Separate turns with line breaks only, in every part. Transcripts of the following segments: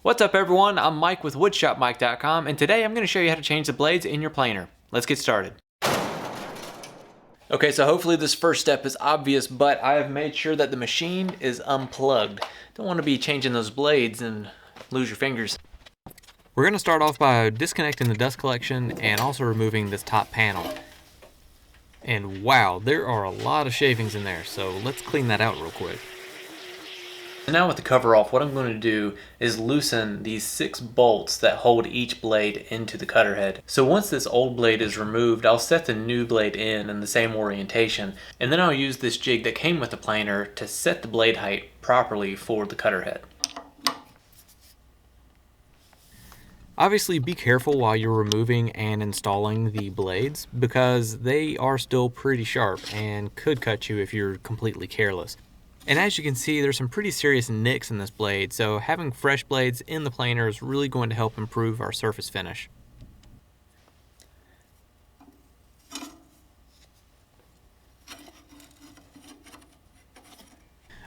What's up everyone, I'm Mike with woodshopmike.com and today I'm going to show you how to change the blades in your planer. Let's get started. Okay, so hopefully this first step is obvious, but I have made sure that the machine is unplugged. Don't want to be changing those blades and lose your fingers. We're going to start off by disconnecting the dust collection and also removing this top panel. And wow, there are a lot of shavings in there, so let's clean that out real quick. Now with the cover off, what I'm going to do is loosen these 6 bolts that hold each blade into the cutter head. So once this old blade is removed, I'll set the new blade in the same orientation, and then I'll use this jig that came with the planer to set the blade height properly for the cutter head. Obviously be careful while you're removing and installing the blades because they are still pretty sharp and could cut you if you're completely careless. And as you can see, there's some pretty serious nicks in this blade, so having fresh blades in the planer is really going to help improve our surface finish.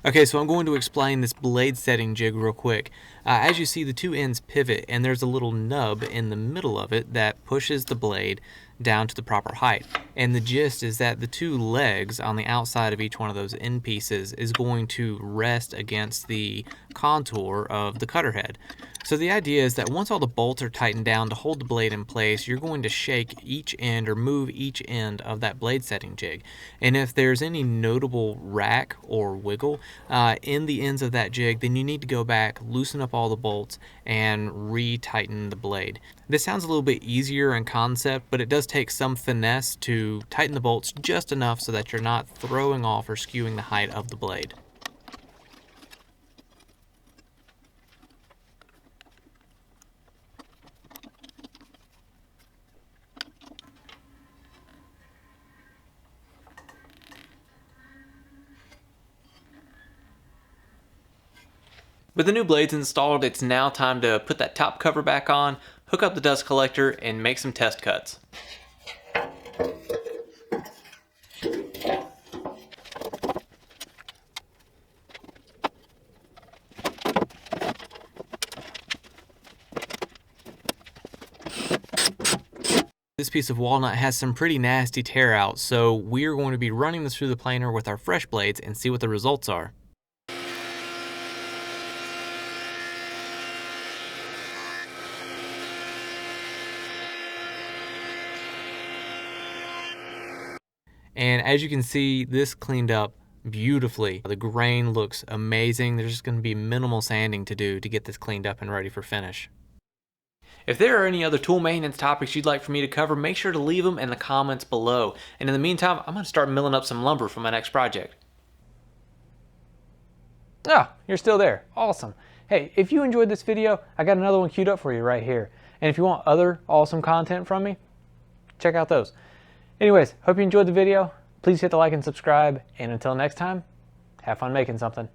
Okay, so I'm going to explain this blade setting jig real quick. As you see, the two ends pivot and there's a little nub in the middle of it that pushes the blade down to the proper height. And the gist is that the two legs on the outside of each one of those end pieces is going to rest against the contour of the cutter head. So the idea is that once all the bolts are tightened down to hold the blade in place, you're going to shake each end or move each end of that blade setting jig. And if there's any notable rack or wiggle in the ends of that jig, then you need to go back, loosen up all the bolts, and re-tighten the blade. This sounds a little bit easier in concept, but it does take some finesse to tighten the bolts just enough so that you're not throwing off or skewing the height of the blade. With the new blades installed, it's now time to put that top cover back on, hook up the dust collector, and make some test cuts. This piece of walnut has some pretty nasty tear outs, so we're going to be running this through the planer with our fresh blades and see what the results are. And as you can see, this cleaned up beautifully. The grain looks amazing. There's just going to be minimal sanding to do to get this cleaned up and ready for finish. If there are any other tool maintenance topics you'd like for me to cover, make sure to leave them in the comments below. And in the meantime, I'm going to start milling up some lumber for my next project. Ah, you're still there. Awesome. Hey, if you enjoyed this video, I got another one queued up for you right here. And if you want other awesome content from me, check out those. Anyways, hope you enjoyed the video. Please hit the like and subscribe. And until next time, have fun making something.